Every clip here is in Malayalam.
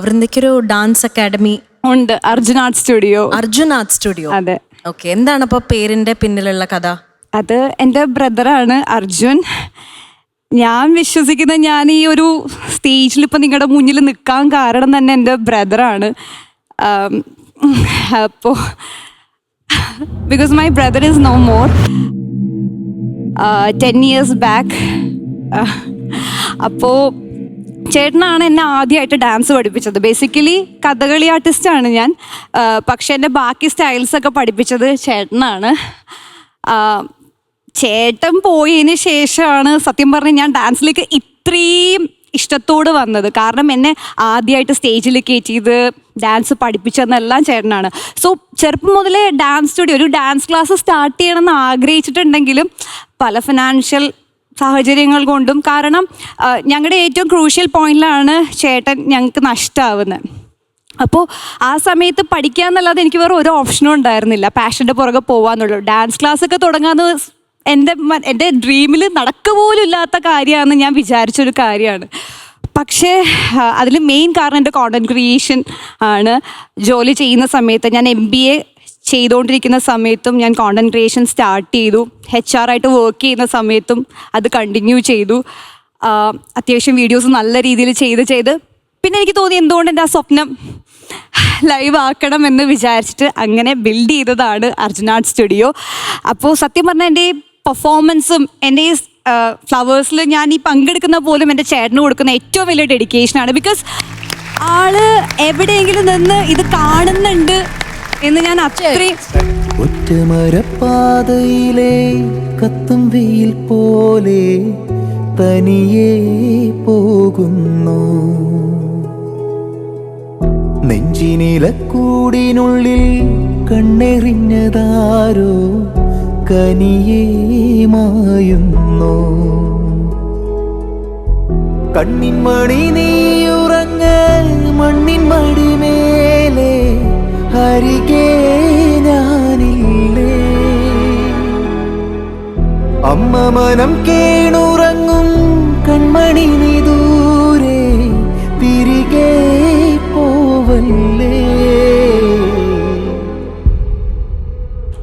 വൃന്ദയ്ക്കൊരു ഡാൻസ് അക്കാഡമി ഉണ്ട്, Arjun art studio. Arjun art studio. അതെ. ഓക്കെ, എന്താണ് അപ്പൊ പേരിന്റെ പിന്നിലുള്ള കഥ? അത് എൻ്റെ ബ്രദറാണ് അർജുൻ. ഞാൻ വിശ്വസിക്കുന്ന ഞാൻ ഈ ഒരു സ്റ്റേജിൽ ഇപ്പം നിങ്ങളുടെ മുന്നിൽ നിൽക്കാൻ കാരണം തന്നെ എൻ്റെ ബ്രദറാണ്. അപ്പോൾ because my brother is no more. 10 years back അപ്പോൾ ചേട്ടനാണ് എന്നെ ആദ്യമായിട്ട് ഡാൻസ് പഠിപ്പിച്ചത്. ബേസിക്കലി കഥകളി ആർട്ടിസ്റ്റാണ് ഞാൻ, പക്ഷെ എൻ്റെ ബാക്കി സ്റ്റൈൽസൊക്കെ പഠിപ്പിച്ചത് ചേട്ടനാണ്. ചേട്ടൻ പോയതിന് ശേഷമാണ് സത്യം പറഞ്ഞാൽ ഞാൻ ഡാൻസിലേക്ക് ഇത്രയും ഇഷ്ടത്തോട് വന്നത്. കാരണം എന്നെ ആദ്യമായിട്ട് സ്റ്റേജിൽ കയറ്റിയത്, ഡാൻസ് പഠിപ്പിച്ചതെന്നെല്ലാം ചേട്ടനാണ്. സോ ചെറുപ്പം മുതലേ ഡാൻസ് സ്റ്റുഡിയോ, ഒരു ഡാൻസ് ക്ലാസ് സ്റ്റാർട്ട് ചെയ്യണമെന്ന് ആഗ്രഹിച്ചിട്ടുണ്ടെങ്കിലും പല ഫിനാൻഷ്യൽ സാഹചര്യങ്ങൾ കൊണ്ടും, കാരണം ഞങ്ങളുടെ ഏറ്റവും ക്രൂഷ്യൽ പോയിന്റിലാണ് ചേട്ടൻ ഞങ്ങൾക്ക് നഷ്ടമാവുന്നത്. അപ്പോൾ ആ സമയത്ത് പഠിക്കുക എന്നല്ലാതെ എനിക്ക് വേറെ ഒരു ഓപ്ഷനും ഉണ്ടായിരുന്നില്ല. പാഷൻ്റെ പുറകെ പോകാന്നുള്ളൂ. ഡാൻസ് ക്ലാസ്സൊക്കെ തുടങ്ങാമെന്ന് എൻ്റെ ഡ്രീമിൽ നടക്കുക പോലും ഇല്ലാത്ത കാര്യമാണെന്ന് ഞാൻ വിചാരിച്ചൊരു കാര്യമാണ്. പക്ഷേ അതിൽ മെയിൻ കാരണം എൻ്റെ കോണ്ടൻറ് ക്രിയേഷൻ ആണ്. ജോലി ചെയ്യുന്ന സമയത്ത് ഞാൻ MBA ചെയ്തുകൊണ്ടിരിക്കുന്ന സമയത്തും ഞാൻ കോണ്ടൻറ് ക്രിയേഷൻ സ്റ്റാർട്ട് ചെയ്തു. HR ആയിട്ട് വർക്ക് ചെയ്യുന്ന സമയത്തും അത് കണ്ടിന്യൂ ചെയ്തു. അത്യാവശ്യം വീഡിയോസ് നല്ല രീതിയിൽ ചെയ്ത് പിന്നെ എനിക്ക് തോന്നി എന്തുകൊണ്ട് എൻ്റെ ആ സ്വപ്നം ലൈവ് ആക്കണം എന്ന് വിചാരിച്ചിട്ട് അങ്ങനെ ബിൽഡ് ചെയ്തതാണ് അർജുൻ ആർട്ട് സ്റ്റുഡിയോ. അപ്പോൾ സത്യം പറഞ്ഞാൽ എൻ്റെ ഈ പെർഫോമൻസും എൻ്റെ ഈ ഫ്ലവേഴ്സിൽ ഞാൻ ഈ പങ്കെടുക്കുന്ന പോലും എൻ്റെ ചേട്ടന് കൊടുക്കുന്ന ഏറ്റവും വലിയ ഡെഡിക്കേഷനാണ്. ബിക്കോസ് ആള് എവിടെയെങ്കിലും നിന്ന് ഇത് കാണുന്നുണ്ട് എന്ന് ഞാൻ അത്രയും. ഒറ്റമരപ്പാതയിലെ കത്തും വെയിൽ പോലെ തനിയെ പോകുന്നു, നെഞ്ചിനിലക്കൂടിനുള്ളിൽ കണ്ണെറിഞ്ഞതാരോ കനിയെ മായുന്നു. കണ്ണിൻ മണി നീയുറങ്ങ മണ്ണിൻ മടിമേലെ അരികെ ഞാനില്ലേ, അമ്മ മനം കേണുറങ്ങും കൺമണി നീ ദൂരെ തിരികെ പോവല്ലേ.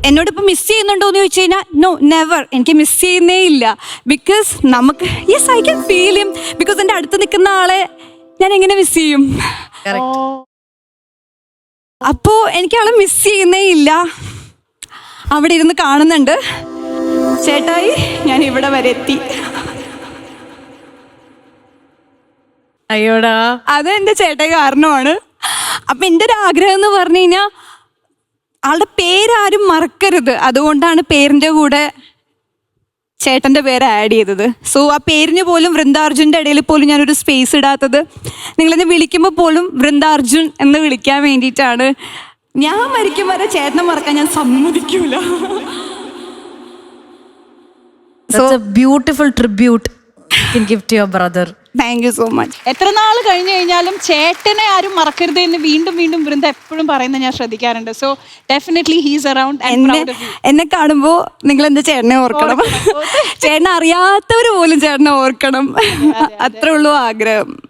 എന്നോടിപ്പോൾ മിസ് ചെയ്യുന്നുണ്ടോ എന്ന് ചോദിച്ചു കഴിഞ്ഞാൽ നോ, നെവർ. എനിക്ക് മിസ് ചെയ്യുന്നേ ഇല്ല. ബിക്കോസ് നമുക്ക് yes I can feel him. Because എൻ്റെ അടുത്ത് നിൽക്കുന്ന ആളെ ഞാൻ എങ്ങനെ മിസ് ചെയ്യും? അപ്പോൾ എനിക്ക് ആളെ മിസ് ചെയ്യുന്നേ ഇല്ല. അവിടെ ഇരുന്ന് കാണുന്നുണ്ട്. ചേട്ടായി, ഞാൻ ഇവിടെ വരെ എത്തി. അയ്യോടാ, അത് എൻ്റെ ചേട്ടായി കാരണമാണ്. അപ്പം എൻ്റെ ഒരു ആഗ്രഹം എന്ന് പറഞ്ഞു കഴിഞ്ഞാൽ ആളുടെ പേരാരും മറക്കരുത്. അതുകൊണ്ടാണ് പേരിൻ്റെ കൂടെ ചേട്ടൻ്റെ പേര് ആഡ് ചെയ്തത്. സോ ആ പേരിന് പോലും വൃന്ദാർജുൻ്റെ ഇടയിൽ പോലും ഞാനൊരു സ്പേസ് ഇടാത്തത്, നിങ്ങളെന്നെ വിളിക്കുമ്പോൾ പോലും വൃന്ദാർജുൻ എന്ന് വിളിക്കാൻ വേണ്ടിയിട്ടാണ്. ഞാൻ മരിക്കും വരെ ചേട്ടനെ മറക്കാൻ ഞാൻ സമ്മതിക്കൂല. That's a beautiful tribute you can give to your brother. Thank you so much. എത്ര നാൾ കഴിഞ്ഞു കഴിഞ്ഞാലും ചേട്ടനെ ആരും മറക്കരുത് എന്ന് വീണ്ടും വീണ്ടും വൃന്ദ എപ്പോഴും പറയുന്നത് ഞാൻ ശ്രദ്ധിക്കാറുണ്ട്. So definitely he's around. എന്നെ കാണുമ്പോൾ നിങ്ങൾ എൻ്റെ ചേട്ടനെ ഓർക്കണം. ചേട്ടനെ അറിയാത്തവർ പോലും ചേട്ടനെ ഓർക്കണം. അത്രേ ഉള്ളൂ ആഗ്രഹം.